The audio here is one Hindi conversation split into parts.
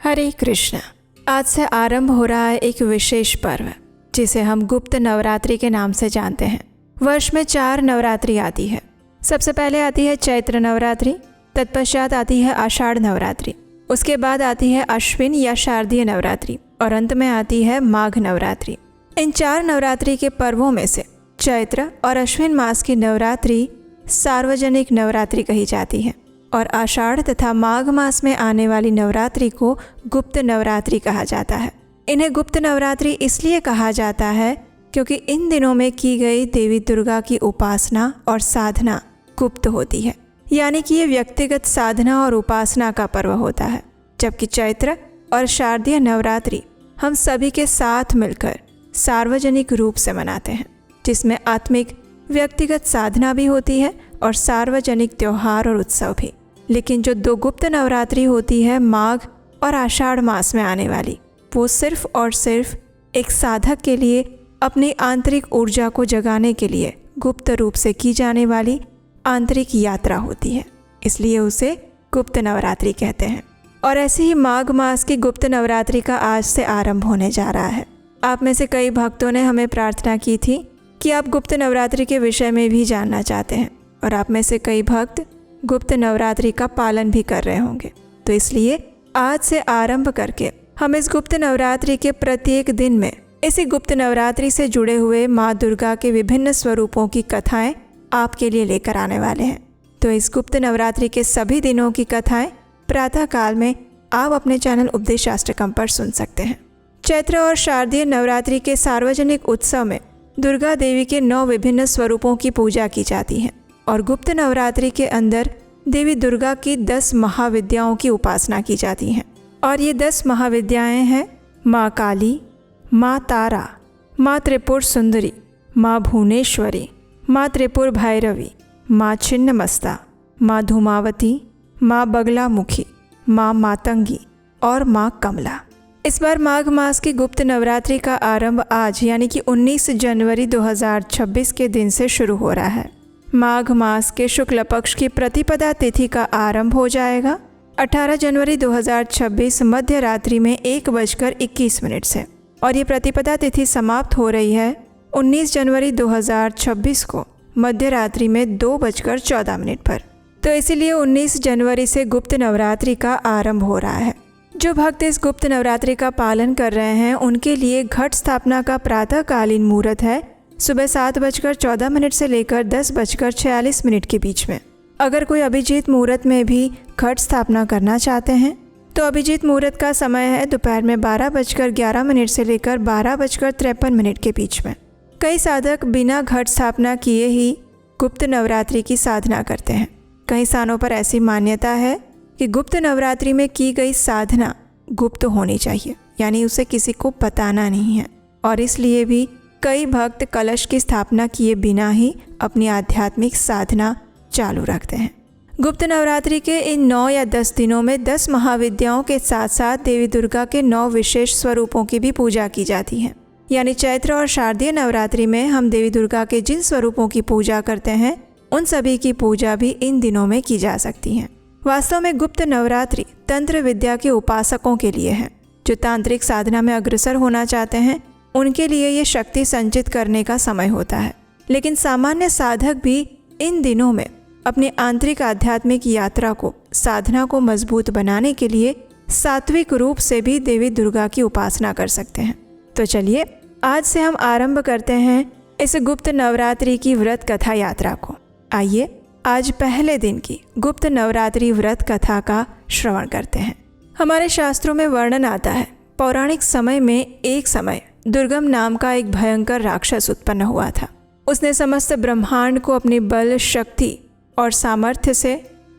हरे कृष्ण। आज से आरंभ हो रहा है एक विशेष पर्व जिसे हम गुप्त नवरात्रि के नाम से जानते हैं। वर्ष में 4 नवरात्रि आती है। सबसे पहले आती है चैत्र नवरात्रि, तत्पश्चात आती है आषाढ़ नवरात्रि, उसके बाद आती है अश्विन या शारदीय नवरात्रि और अंत में आती है माघ नवरात्रि। इन 4 नवरात्रि के पर्वों में से चैत्र और अश्विन मास की नवरात्रि सार्वजनिक नवरात्रि कही जाती है और आषाढ़ तथा माघ मास में आने वाली नवरात्रि को गुप्त नवरात्रि कहा जाता है। इन्हें गुप्त नवरात्रि इसलिए कहा जाता है क्योंकि इन दिनों में की गई देवी दुर्गा की उपासना और साधना गुप्त होती है, यानी कि ये व्यक्तिगत साधना और उपासना का पर्व होता है। जबकि चैत्र और शारदीय नवरात्रि हम सभी के साथ मिलकर सार्वजनिक रूप से मनाते हैं, जिसमें आत्मिक व्यक्तिगत साधना भी होती है और सार्वजनिक त्यौहार और उत्सव भी। लेकिन जो 2 गुप्त नवरात्रि होती है माघ और आषाढ़ मास में आने वाली, वो सिर्फ और सिर्फ एक साधक के लिए अपनी आंतरिक ऊर्जा को जगाने के लिए गुप्त रूप से की जाने वाली आंतरिक यात्रा होती है, इसलिए उसे गुप्त नवरात्रि कहते हैं। और ऐसे ही माघ मास की गुप्त नवरात्रि का आज से आरंभ होने जा रहा है। आप में से कई भक्तों ने हमें प्रार्थना की थी कि आप गुप्त नवरात्रि के विषय में भी जानना चाहते हैं और आप में से कई भक्त गुप्त नवरात्रि का पालन भी कर रहे होंगे। तो इसलिए आज से आरंभ करके हम इस गुप्त नवरात्रि के प्रत्येक दिन में इसी गुप्त नवरात्रि से जुड़े हुए माँ दुर्गा के विभिन्न स्वरूपों की कथाएं आपके लिए लेकर आने वाले हैं। तो इस गुप्त नवरात्रि के सभी दिनों की कथाएं प्रातः काल में आप अपने चैनल उपदेश अष्टकम पर सुन सकते हैं। चैत्र और शारदीय नवरात्रि के सार्वजनिक उत्सव में दुर्गा देवी के 9 विभिन्न स्वरूपों की पूजा की जाती है और गुप्त नवरात्रि के अंदर देवी दुर्गा की 10 महाविद्याओं की उपासना की जाती हैं। और ये 10 महाविद्याएं हैं माँ काली, माँ तारा, माँ त्रिपुर सुंदरी, माँ भुवनेश्वरी, माँ त्रिपुर भैरवी, माँ छिन्नमस्ता, माँ धूमावती, माँ बगलामुखी, माँ मातंगी और माँ कमला। इस बार माघ मास की गुप्त नवरात्रि का आरंभ आज यानी कि 19 जनवरी 2026 के दिन से शुरू हो रहा है। माघ मास के शुक्ल पक्ष की प्रतिपदा तिथि का आरंभ हो जाएगा 18 जनवरी 2026 मध्य रात्रि में 1:21 से और ये प्रतिपदा तिथि समाप्त हो रही है 19 जनवरी 2026 को मध्य रात्रि में 2:14 पर। तो इसीलिए 19 जनवरी से गुप्त नवरात्रि का आरंभ हो रहा है। जो भक्त इस गुप्त नवरात्रि का पालन कर रहे हैं उनके लिए घट स्थापना का प्रातःकालीन मुहूर्त है सुबह 7:14 से लेकर 10:46 के बीच में। अगर कोई अभिजीत मुहूर्त में भी घट स्थापना करना चाहते हैं तो अभिजीत मुहूर्त का समय है दोपहर में 12:11 से लेकर 12:53 के बीच में। कई साधक बिना घट स्थापना किए ही गुप्त नवरात्रि की साधना करते हैं। कई स्थानों पर ऐसी मान्यता है कि गुप्त नवरात्रि में की गई साधना गुप्त होनी चाहिए, यानी उसे किसी को बताना नहीं है। और इसलिए भी कई भक्त कलश की स्थापना किए बिना ही अपनी आध्यात्मिक साधना चालू रखते हैं। गुप्त नवरात्रि के इन 9 या 10 दिनों में 10 महाविद्याओं के साथ साथ देवी दुर्गा के 9 विशेष स्वरूपों की भी पूजा की जाती है। यानी चैत्र और शारदीय नवरात्रि में हम देवी दुर्गा के जिन स्वरूपों की पूजा करते हैं उन सभी की पूजा भी इन दिनों में की जा सकती है। वास्तव में गुप्त नवरात्रि तंत्र विद्या के उपासकों के लिए है। जो तांत्रिक साधना में अग्रसर होना चाहते हैं उनके लिए ये शक्ति संचित करने का समय होता है। लेकिन सामान्य साधक भी इन दिनों में अपनी आंतरिक आध्यात्मिक यात्रा को, साधना को मजबूत बनाने के लिए सात्विक रूप से भी देवी दुर्गा की उपासना कर सकते हैं। तो चलिए आज से हम आरंभ करते हैं इस गुप्त नवरात्रि की व्रत कथा यात्रा को। आइए आज पहले दिन की गुप्त नवरात्रि व्रत कथा का श्रवण करते हैं। हमारे शास्त्रों में वर्णन आता है, पौराणिक समय में एक समय दुर्गम नाम का एक भयंकर राक्षस उत्पन्न हुआ था। उसने समस्त ब्रह्मांड को अपनी बल, शक्ति और सामर्थ्य से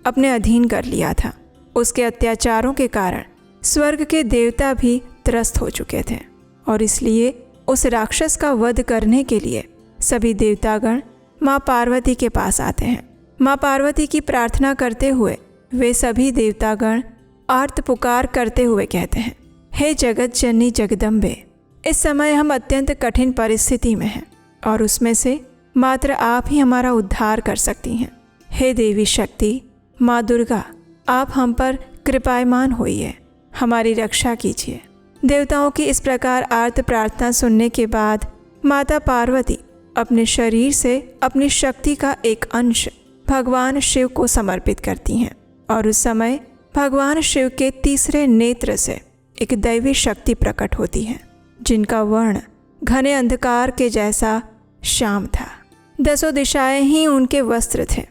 अपने अधीन कर लिया था। उसके अत्याचारों के कारण स्वर्ग के देवता भी त्रस्त हो चुके थे और इसलिए उस राक्षस का वध करने के लिए सभी देवतागण माँ पार्वती के पास आते हैं। माँ पार्वती की प्रार्थना करते हुए वे सभी देवतागण आर्त पुकार करते हुए कहते हैं, हे जगत जननी जगदम्बे, इस समय हम अत्यंत कठिन परिस्थिति में हैं और उसमें से मात्र आप ही हमारा उद्धार कर सकती हैं। हे देवी शक्ति, माँ दुर्गा, आप हम पर कृपायमान होइए, हमारी रक्षा कीजिए। देवताओं की इस प्रकार आर्त प्रार्थना सुनने के बाद माता पार्वती अपने शरीर से अपनी शक्ति का एक अंश भगवान शिव को समर्पित करती हैं और उस समय भगवान शिव के तीसरे नेत्र से एक दैवी शक्ति प्रकट होती है, जिनका वर्ण घने अंधकार के जैसा श्याम था। 10 दिशाएं ही उनके वस्त्र थे।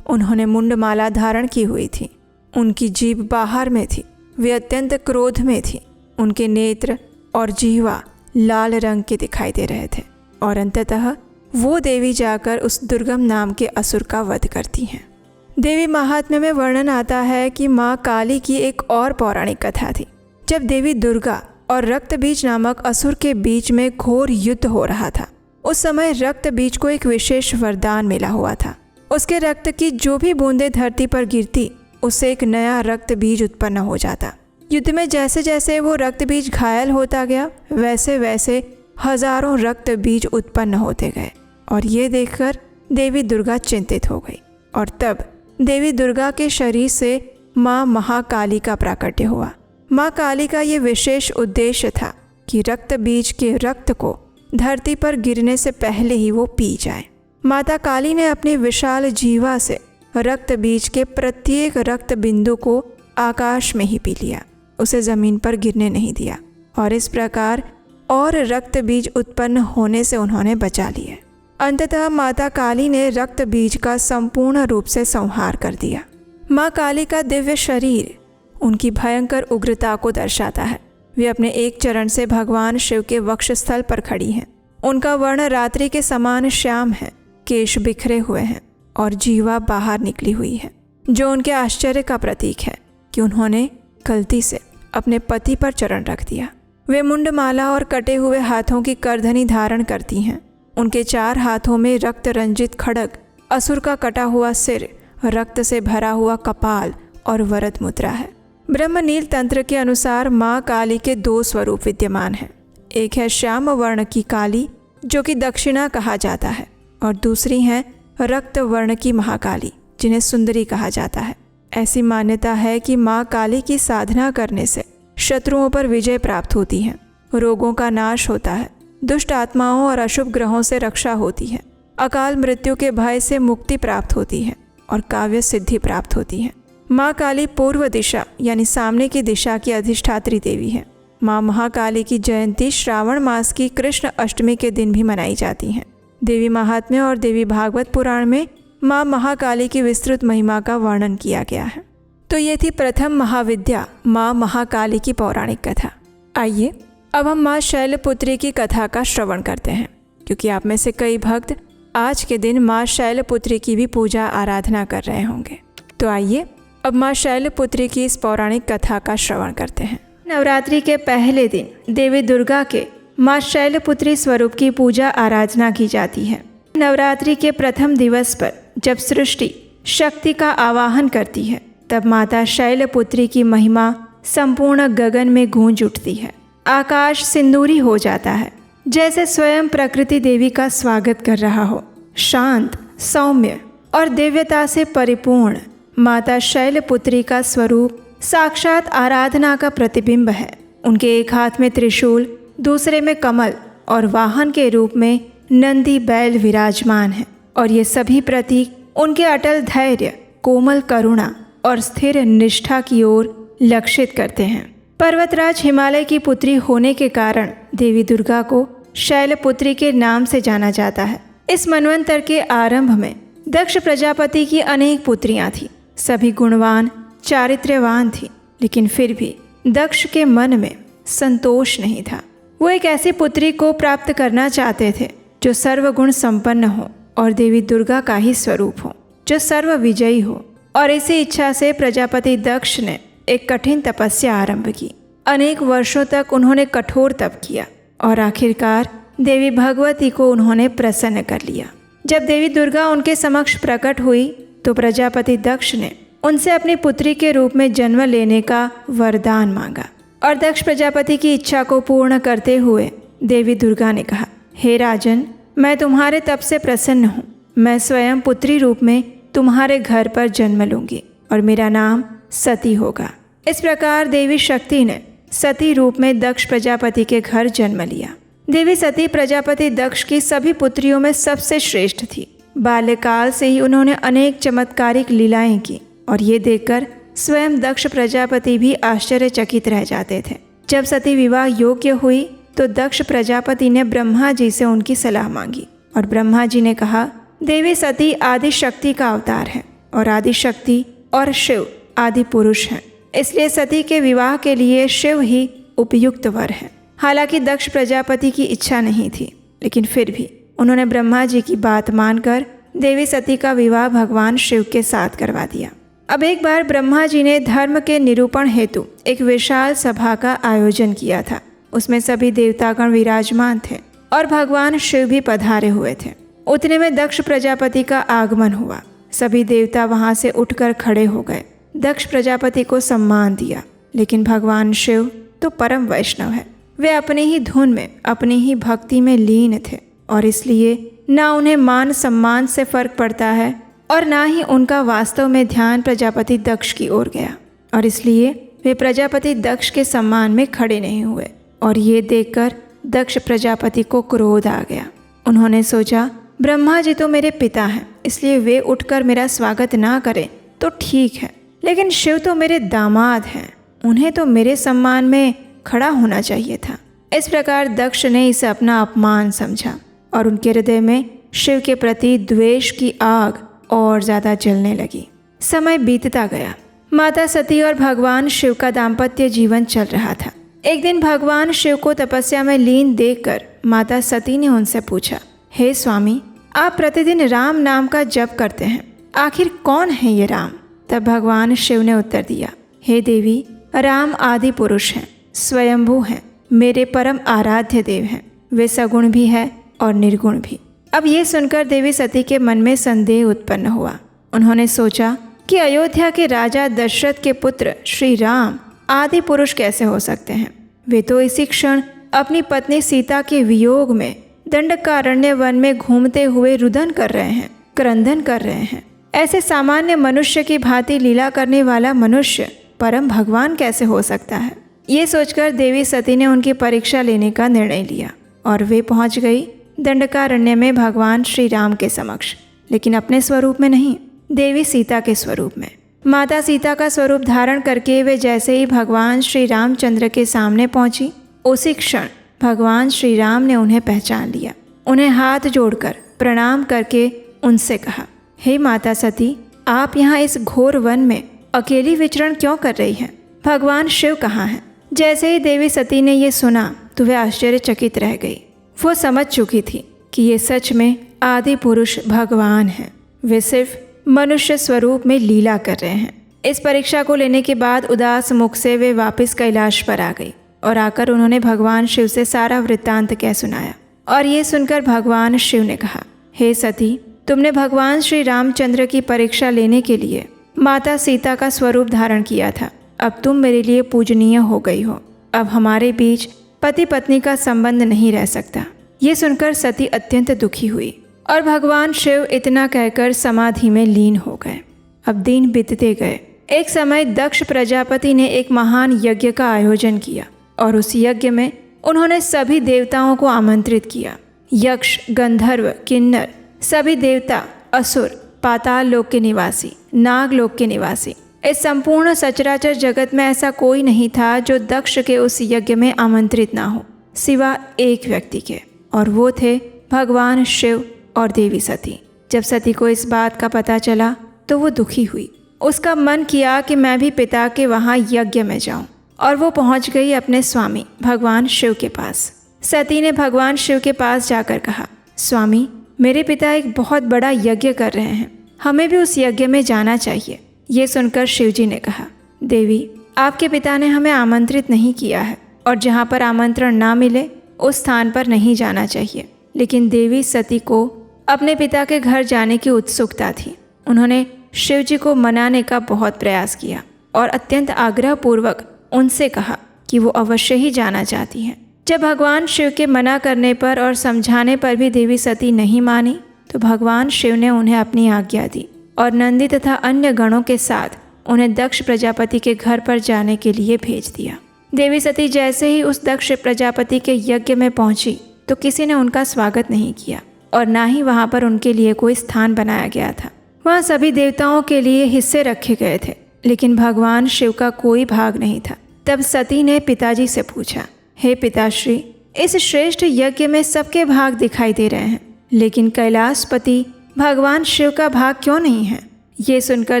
उन्होंने मुंडमाला धारण की हुई थी। उनकी जीभ बाहर में थी। वे अत्यंत क्रोध में थी। उनके नेत्र और जीवा लाल रंग के दिखाई दे रहे थे और अंततः वो देवी जाकर उस दुर्गम नाम के असुर का वध करती हैं। देवी महात्म्य में वर्णन आता है कि माँ काली की एक और पौराणिक कथा थी। जब देवी दुर्गा और रक्तबीज नामक असुर के बीच में घोर युद्ध हो रहा था, उस समय रक्तबीज को एक विशेष वरदान मिला हुआ था। उसके रक्त की जो भी बूंदें धरती पर गिरती, उससे एक नया रक्त बीज उत्पन्न हो जाता। युद्ध में जैसे जैसे वो रक्त बीज घायल होता गया, वैसे वैसे हजारों रक्त बीज उत्पन्न होते गए और ये देखकर देवी दुर्गा चिंतित हो गई। और तब देवी दुर्गा के शरीर से माँ महाकाली का प्राकट्य हुआ। माँ काली का ये विशेष उद्देश्य था कि रक्त बीज के रक्त को धरती पर गिरने से पहले ही वो पी जाए। माता काली ने अपनी विशाल जीवा से रक्त बीज के प्रत्येक रक्त बिंदु को आकाश में ही पी लिया, उसे जमीन पर गिरने नहीं दिया और इस प्रकार और रक्त बीज उत्पन्न होने से उन्होंने बचा लिए। अंततः माता काली ने रक्त बीज का संपूर्ण रूप से संहार कर दिया। माँ काली का दिव्य शरीर उनकी भयंकर उग्रता को दर्शाता है। वे अपने एक चरण से भगवान शिव के वक्षस्थल पर खड़ी हैं। उनका वर्ण रात्रि के समान श्याम है, केश बिखरे हुए हैं और जीवा बाहर निकली हुई है, जो उनके आश्चर्य का प्रतीक है कि उन्होंने गलती से अपने पति पर चरण रख दिया। वे मुंडमाला और कटे हुए हाथों की करधनी धारण करती हैं। उनके 4 हाथों में रक्त रंजित खड्ग, असुर का कटा हुआ सिर, रक्त से भरा हुआ कपाल और वरद मुद्रा है। ब्रह्मनील तंत्र के अनुसार माँ काली के 2 स्वरूप विद्यमान हैं। एक है श्याम वर्ण की काली, जो कि दक्षिणा कहा जाता है, और दूसरी है रक्त वर्ण की महाकाली, जिन्हें सुंदरी कहा जाता है। ऐसी मान्यता है कि माँ काली की साधना करने से शत्रुओं पर विजय प्राप्त होती है, रोगों का नाश होता है, दुष्ट आत्माओं और अशुभ ग्रहों से रक्षा होती है, अकाल मृत्यु के भय से मुक्ति प्राप्त होती है और काव्य सिद्धि प्राप्त होती है। माँ काली पूर्व दिशा यानी सामने की दिशा की अधिष्ठात्री देवी है। माँ महाकाली की जयंती श्रावण मास की कृष्ण अष्टमी के दिन भी मनाई जाती है। देवी महात्म्य और देवी भागवत पुराण में माँ महाकाली की विस्तृत महिमा का वर्णन किया गया है। तो ये थी प्रथम महाविद्या माँ महाकाली की पौराणिक कथा। आइए अब हम माँ शैलपुत्री की कथा का श्रवण करते हैं, क्योंकि आप में से कई भक्त आज के दिन माँ शैलपुत्री की भी पूजा आराधना कर रहे होंगे। तो आइए अब माँ शैलपुत्री की इस पौराणिक कथा का श्रवण करते हैं। नवरात्रि के पहले दिन देवी दुर्गा के माँ शैलपुत्री स्वरूप की पूजा आराधना की जाती है। नवरात्रि के प्रथम दिवस पर जब सृष्टि शक्ति का आवाहन करती है, तब माता शैलपुत्री की महिमा संपूर्ण गगन में गूंज उठती है। आकाश सिंदूरी हो जाता है, जैसे स्वयं प्रकृति देवी का स्वागत कर रहा हो। शांत, सौम्य और दिव्यता से परिपूर्ण माता शैलपुत्री का स्वरूप साक्षात आराधना का प्रतिबिंब है। उनके एक हाथ में त्रिशूल, दूसरे में कमल और वाहन के रूप में नंदी बैल विराजमान है, और ये सभी प्रतीक उनके अटल धैर्य, कोमल करुणा और स्थिर निष्ठा की ओर लक्षित करते हैं। पर्वतराज हिमालय की पुत्री होने के कारण देवी दुर्गा को शैलपुत्री के नाम से जाना जाता है। इस मनवंतर के आरंभ में दक्ष प्रजापति की अनेक पुत्रियां थीं। सभी गुणवान, चारित्र्यवान थीं, लेकिन फिर भी दक्ष के मन में संतोष नहीं था। वो एक ऐसी पुत्री को प्राप्त करना चाहते थे जो सर्वगुण संपन्न हो और देवी दुर्गा का ही स्वरूप हो, जो सर्व विजयी हो। और इसी इच्छा से प्रजापति दक्ष ने एक कठिन तपस्या आरंभ की। अनेक वर्षों तक उन्होंने कठोर तप किया और आखिरकार देवी भगवती को उन्होंने प्रसन्न कर लिया। जब देवी दुर्गा उनके समक्ष प्रकट हुई तो प्रजापति दक्ष ने उनसे अपनी पुत्री के रूप में जन्म लेने का वरदान मांगा। और दक्ष प्रजापति की इच्छा को पूर्ण करते हुए देवी दुर्गा ने कहा, हे राजन, मैं तुम्हारे तप से प्रसन्न हूँ। मैं स्वयं पुत्री रूप में तुम्हारे घर पर जन्म लूंगी और मेरा नाम सती होगा। इस प्रकार देवी शक्ति ने सती रूप में दक्ष प्रजापति के घर जन्म लिया। देवी सती प्रजापति दक्ष की सभी पुत्रियों में सबसे श्रेष्ठ थी। बाल्यकाल से ही उन्होंने अनेक चमत्कारिक लीलाएं की और ये देखकर स्वयं दक्ष प्रजापति भी आश्चर्यचकित रह जाते थे। जब सती विवाह योग्य हुई तो दक्ष प्रजापति ने ब्रह्मा जी से उनकी सलाह मांगी और ब्रह्मा जी ने कहा, देवी सती आदि शक्ति का अवतार है और आदि शक्ति और शिव आदि पुरुष हैं, इसलिए सती के विवाह के लिए शिव ही उपयुक्त वर है। हालांकि दक्ष प्रजापति की इच्छा नहीं थी, लेकिन फिर भी उन्होंने ब्रह्मा जी की बात मानकर देवी सती का विवाह भगवान शिव के साथ करवा दिया। अब एक बार ब्रह्मा जी ने धर्म के निरूपण हेतु एक विशाल सभा का आयोजन किया था। उसमें सभी देवतागण विराजमान थे और भगवान शिव भी पधारे हुए थे। उतने में दक्ष प्रजापति का आगमन हुआ। सभी देवता वहां से उठकर खड़े हो गए, दक्ष प्रजापति को सम्मान दिया। लेकिन भगवान शिव तो परम वैष्णव है, वे अपनी ही धुन में अपनी ही भक्ति में लीन थे और इसलिए ना उन्हें मान सम्मान से फर्क पड़ता है और ना ही उनका वास्तव में ध्यान प्रजापति दक्ष की ओर गया और इसलिए वे प्रजापति दक्ष के सम्मान में खड़े नहीं हुए। और ये देखकर दक्ष प्रजापति को क्रोध आ गया। उन्होंने सोचा, ब्रह्मा जी तो मेरे पिता हैं, इसलिए वे उठकर मेरा स्वागत ना करें तो ठीक है, लेकिन शिव तो मेरे दामाद हैं, उन्हें तो मेरे सम्मान में खड़ा होना चाहिए था। इस प्रकार दक्ष ने इसे अपना अपमान समझा और उनके हृदय में शिव के प्रति द्वेष की आग और ज़्यादा जलने लगी। समय बीतता गया। माता सती और भगवान शिव का दाम्पत्य जीवन चल रहा था। एक दिन भगवान शिव को तपस्या में लीन देखकर माता सती ने उनसे पूछा, हे स्वामी, आप प्रतिदिन राम नाम का जप करते हैं, आखिर कौन है ये राम? तब भगवान शिव ने उत्तर दिया, हे देवी, राम आदि पुरुष हैं, स्वयंभू हैं, मेरे परम आराध्य देव हैं, वे सगुण भी है और निर्गुण भी। अब ये सुनकर देवी सती के मन में संदेह उत्पन्न हुआ। उन्होंने सोचा कि अयोध्या के राजा दशरथ के पुत्र श्री राम आदि पुरुष कैसे हो सकते हैं? वे तो इसी क्षण अपनी पत्नी सीता के वियोग में दंडकारण्य वन में घूमते हुए रुदन कर रहे हैं, क्रंदन कर रहे हैं। ऐसे सामान्य मनुष्य की भांति लीला करने वाला मनुष्य परम भगवान कैसे हो सकता है? ये सोचकर देवी सती ने उनकी परीक्षा लेने का निर्णय लिया और वे पहुंच गई दंडकारण्य में भगवान श्री राम के समक्ष, लेकिन अपने स्वरूप में नहीं, देवी सीता के स्वरूप में। माता सीता का स्वरूप धारण करके वे जैसे ही भगवान श्री रामचंद्र के सामने पहुंची, उसी क्षण भगवान श्री राम ने उन्हें पहचान लिया। उन्हें हाथ जोड़कर प्रणाम करके उनसे कहा, हे माता सती, आप यहाँ इस घोर वन में अकेली विचरण क्यों कर रही हैं? भगवान शिव कहाँ हैं? जैसे ही देवी सती ने ये सुना तो वे आश्चर्यचकित रह गई। वो समझ चुकी थी कि ये सच में आदि पुरुष भगवान हैं, वे सिर्फ मनुष्य स्वरूप में लीला कर रहे हैं। इस परीक्षा को लेने के बाद उदास मुख से वे वापस कैलाश पर आ गई और आकर उन्होंने भगवान शिव से सारा वृत्तांत कह सुनाया। और ये सुनकर भगवान शिव ने कहा, हे सती, तुमने भगवान श्री रामचंद्र की परीक्षा लेने के लिए माता सीता का स्वरूप धारण किया था। अब तुम मेरे लिए पूजनीय हो गई हो। अब हमारे बीच पति पत्नी का संबंध नहीं रह सकता। ये सुनकर सती अत्यंत दुखी हुई और भगवान शिव इतना कहकर समाधि में लीन हो गए। अब दिन बीतते गए। एक समय दक्ष प्रजापति ने एक महान यज्ञ का आयोजन किया और उस यज्ञ में उन्होंने सभी देवताओं को आमंत्रित किया। यक्ष, गंधर्व, किन्नर, सभी देवता, असुर, पाताल लोक के निवासी, नाग लोक के निवासी, इस संपूर्ण सचराचर जगत में ऐसा कोई नहीं था जो दक्ष के उस यज्ञ में आमंत्रित ना हो, सिवा एक व्यक्ति के, और वो थे भगवान शिव और देवी सती। जब सती को इस बात का पता चला तो वो दुखी हुई। उसका मन किया कि मैं भी पिता के वहाँ यज्ञ में जाऊँ, और वो पहुँच गई अपने स्वामी भगवान शिव के पास। सती ने भगवान शिव के पास जाकर कहा, स्वामी, मेरे पिता एक बहुत बड़ा यज्ञ कर रहे हैं, हमें भी उस यज्ञ में जाना चाहिए। ये सुनकर शिव जी ने कहा, देवी, आपके पिता ने हमें आमंत्रित नहीं किया है और जहाँ पर आमंत्रण ना मिले उस स्थान पर नहीं जाना चाहिए। लेकिन देवी सती को अपने पिता के घर जाने की उत्सुकता थी। उन्होंने शिव जी को मनाने का बहुत प्रयास किया और अत्यंत आग्रहपूर्वक उनसे कहा कि वो अवश्य ही जाना चाहती हैं। जब भगवान शिव के मना करने पर और समझाने पर भी देवी सती नहीं मानी तो भगवान शिव ने उन्हें अपनी आज्ञा दी और नंदी तथा अन्य गणों के साथ उन्हें दक्ष प्रजापति के घर पर जाने के लिए भेज दिया। देवी सती जैसे ही उस दक्ष प्रजापति के यज्ञ में पहुंची तो किसी ने उनका स्वागत नहीं किया और ना ही वहां पर उनके लिए कोई स्थान बनाया गया था। वहां सभी देवताओं के लिए हिस्से रखे गए थे, लेकिन भगवान शिव का कोई भाग नहीं था। तब सती ने पिताजी से पूछा, हे पिताश्री, इस श्रेष्ठ यज्ञ में सबके भाग दिखाई दे रहे हैं, लेकिन कैलाशपति भगवान शिव का भाग क्यों नहीं है? ये सुनकर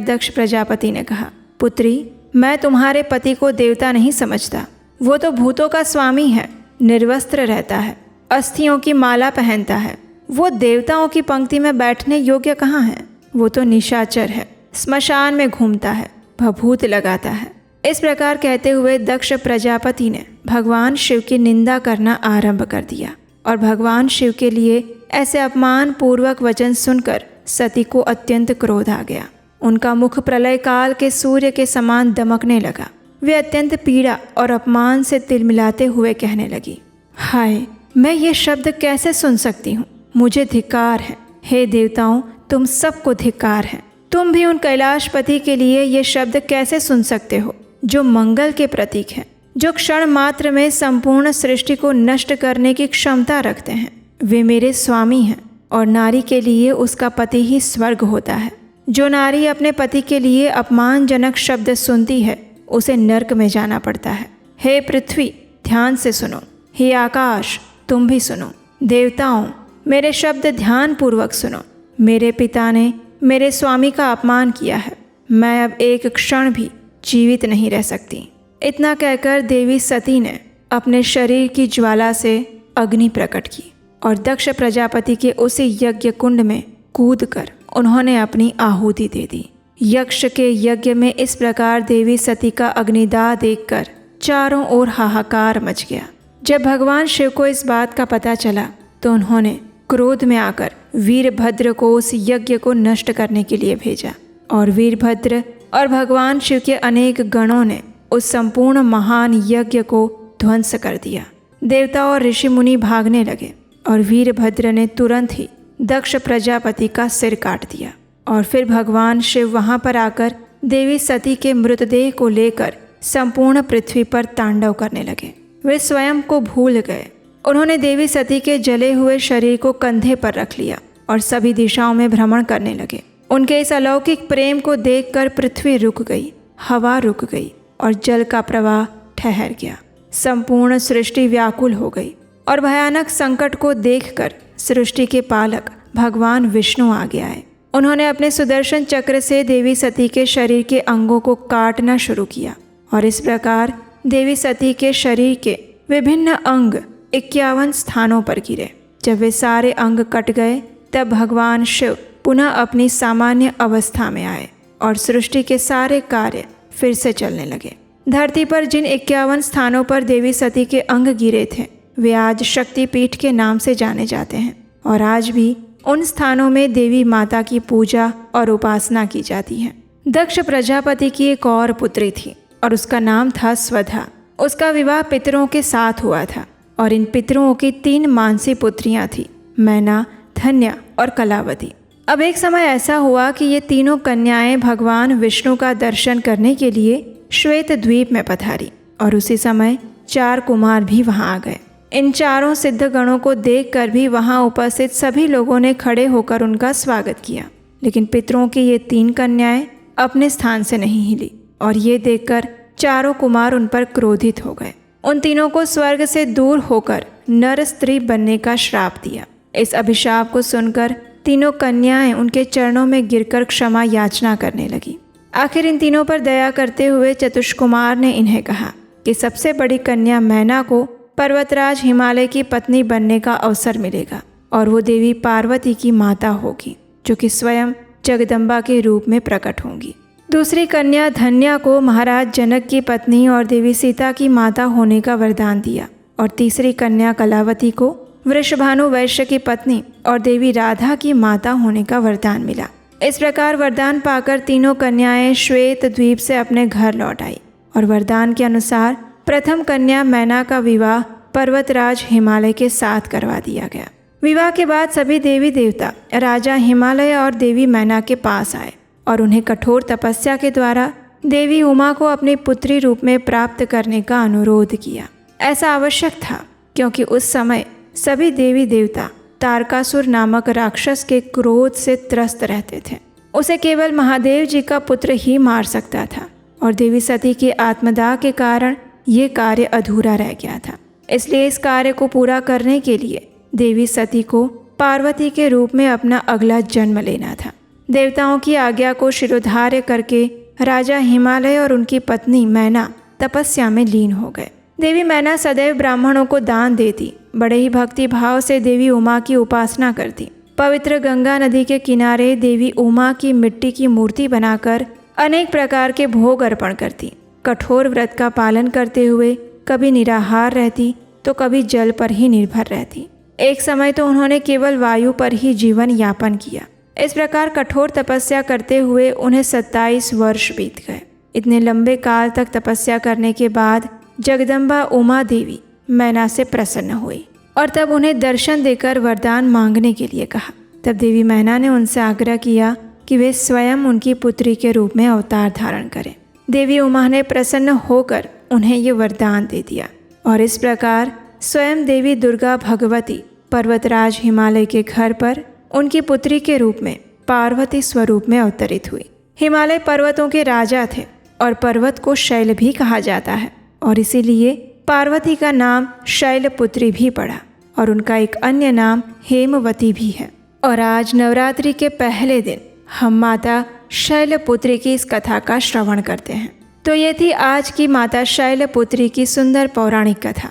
दक्ष प्रजापति ने कहा, पुत्री, मैं तुम्हारे पति को देवता नहीं समझता। वो तो भूतों का स्वामी है, निर्वस्त्र रहता है, अस्थियों की माला पहनता है। वो देवताओं की पंक्ति में बैठने योग्य कहाँ है? वो तो निशाचर है, स्मशान में घूमता है, भभूत लगाता है। इस प्रकार कहते हुए दक्ष प्रजापति ने भगवान शिव की निंदा करना आरंभ कर दिया और भगवान शिव के लिए ऐसे अपमान पूर्वक वचन सुनकर सती को अत्यंत क्रोध आ गया। उनका मुख प्रलय काल के सूर्य के समान दमकने लगा। वे अत्यंत पीड़ा और अपमान से तिलमिलाते हुए कहने लगी, हाय, मैं ये शब्द कैसे सुन सकती हूँ? मुझे धिक्कार है। हे देवताओं, तुम सबको धिक्कार है। तुम भी उन कैलाशपति के लिए ये शब्द कैसे सुन सकते हो जो मंगल के प्रतीक है, जो क्षण मात्र में संपूर्ण सृष्टि को नष्ट करने की क्षमता रखते हैं। वे मेरे स्वामी हैं और नारी के लिए उसका पति ही स्वर्ग होता है। जो नारी अपने पति के लिए अपमानजनक शब्द सुनती है उसे नर्क में जाना पड़ता है। हे पृथ्वी, ध्यान से सुनो। हे आकाश, तुम भी सुनो। देवताओं, मेरे शब्द ध्यान पूर्वक सुनो। मेरे पिता ने मेरे स्वामी का अपमान किया है। मैं अब एक क्षण भी जीवित नहीं रह सकती। इतना कहकर देवी सती ने अपने शरीर की ज्वाला से अग्नि प्रकट की और दक्ष प्रजापति के उसी यज्ञ कुंड में कूदकर उन्होंने अपनी आहुति दे दी। यक्ष के यज्ञ में इस प्रकार देवी सती का अग्निदाह देखकर चारों ओर हाहाकार मच गया। जब भगवान शिव को इस बात का पता चला तो उन्होंने क्रोध में आकर वीरभद्र को उस यज्ञ को नष्ट करने के लिए भेजा और वीरभद्र और भगवान शिव के अनेक गणों ने उस संपूर्ण महान यज्ञ को ध्वंस कर दिया। देवता और ऋषि मुनि भागने लगे और वीरभद्र ने तुरंत ही दक्ष प्रजापति का सिर काट दिया और फिर भगवान शिव वहां पर आकर देवी सती के मृतदेह को लेकर संपूर्ण पृथ्वी पर तांडव करने लगे। वे स्वयं को भूल गए। उन्होंने देवी सती के जले हुए शरीर को कंधे पर रख लिया और सभी दिशाओं में भ्रमण करने लगे। उनके इस अलौकिक प्रेम को देखकर पृथ्वी रुक गई, हवा रुक गई और जल का प्रवाह ठहर गया। संपूर्ण सृष्टि व्याकुल हो गई और भयानक संकट को देखकर सृष्टि के पालक भगवान विष्णु आगे आए। उन्होंने अपने सुदर्शन चक्र से देवी सती के शरीर के अंगों को काटना शुरू किया और इस प्रकार देवी सती के शरीर के विभिन्न अंग 51 स्थानों पर गिरे। जब वे सारे अंग कट गए तब भगवान शिव पुनः अपनी सामान्य अवस्था में आए और सृष्टि के सारे कार्य फिर से चलने लगे। धरती पर जिन 51 स्थानों पर देवी सती के अंग गिरे थे वे आज शक्तिपीठ के नाम से जाने जाते हैं और आज भी उन स्थानों में देवी माता की पूजा और उपासना की जाती है। दक्ष प्रजापति की एक और पुत्री थी और उसका नाम था स्वधा। उसका विवाह पितरों के साथ हुआ था और इन पितरों की 3 मानसी पुत्रियां थी, मैना, धन्या और कलावती। अब एक समय ऐसा हुआ कि ये तीनों कन्याएं भगवान विष्णु का दर्शन करने के लिए श्वेत द्वीप में पधारी और उसी समय 4 कुमार भी वहां आ गए। इन चारों सिद्ध गणों को देखकर भी वहां उपस्थित सभी लोगों ने खड़े होकर उनका स्वागत किया, लेकिन पितरों की ये 3 कन्याएं अपने स्थान से नहीं हिली और ये देखकर चारों कुमार उन पर क्रोधित हो गए। उन तीनों को स्वर्ग से दूर होकर नर स्त्री बनने का श्राप दिया। इस अभिशाप को सुनकर तीनों कन्याएं उनके चरणों में गिरकर क्षमा याचना करने लगी। आखिर इन तीनों पर दया करते हुए चतुष्कुमार ने इन्हें कहा कि सबसे बड़ी कन्या मैना को पर्वतराज हिमालय की पत्नी बनने का अवसर मिलेगा और वो देवी पार्वती की माता होगी जो कि स्वयं जगदम्बा के रूप में प्रकट होंगी। दूसरी कन्या धन्या को महाराज जनक की पत्नी और देवी सीता की माता होने का वरदान दिया और तीसरी कन्या कलावती को वृषभानु वैश्य की पत्नी और देवी राधा की माता होने का वरदान मिला। इस प्रकार वरदान पाकर तीनों कन्याएं श्वेत द्वीप से अपने घर लौट आई और वरदान के अनुसार प्रथम कन्या मैना का विवाह पर्वतराज हिमालय के साथ करवा दिया गया। विवाह के बाद सभी देवी देवता राजा हिमालय और देवी मैना के पास आए और उन्हें कठोर तपस्या के द्वारा देवी उमा को अपनी पुत्री रूप में प्राप्त करने का अनुरोध किया। ऐसा आवश्यक था क्योंकि उस समय सभी देवी देवता तारकासुर नामक राक्षस के क्रोध से त्रस्त रहते थे। उसे केवल महादेव जी का पुत्र ही मार सकता था और देवी सती के आत्मदाह के कारण ये कार्य अधूरा रह गया था। इसलिए इस कार्य को पूरा करने के लिए देवी सती को पार्वती के रूप में अपना अगला जन्म लेना था। देवताओं की आज्ञा को शिरोधार्य करके राजा हिमालय और उनकी पत्नी मैना तपस्या में लीन हो गए। देवी मैना सदैव ब्राह्मणों को दान देती, बड़े ही भक्ति भाव से देवी उमा की उपासना करती। पवित्र गंगा नदी के किनारे देवी उमा की मिट्टी की मूर्ति बनाकर अनेक प्रकार के भोग अर्पण करती। कठोर व्रत का पालन करते हुए कभी निराहार रहती तो कभी जल पर ही निर्भर रहती। एक समय तो उन्होंने केवल वायु पर ही जीवन यापन किया। इस प्रकार कठोर तपस्या करते हुए उन्हें 27 वर्ष बीत गए। इतने लंबे काल तक तपस्या करने के बाद जगदम्बा उमा देवी मैना से प्रसन्न हुई और तब उन्हें दर्शन देकर वरदान मांगने के लिए कहा। तब देवी मैना ने उनसे आग्रह किया कि वे स्वयं उनकी पुत्री के रूप में अवतार धारण करें। देवी उमा ने प्रसन्न होकर उन्हें ये वरदान दे दिया और इस प्रकार स्वयं देवी दुर्गा भगवती पर्वतराज हिमालय के घर पर उनकी पुत्री के रूप में पार्वती स्वरूप में अवतरित हुई। हिमालय पर्वतों के राजा थे और पर्वत को शैल भी कहा जाता है और इसीलिए पार्वती का नाम शैलपुत्री भी पड़ा और उनका एक अन्य नाम हेमवती भी है। और आज नवरात्रि के पहले दिन हम माता शैलपुत्री की इस कथा का श्रवण करते हैं। तो ये थी आज की माता शैलपुत्री की सुंदर पौराणिक कथा।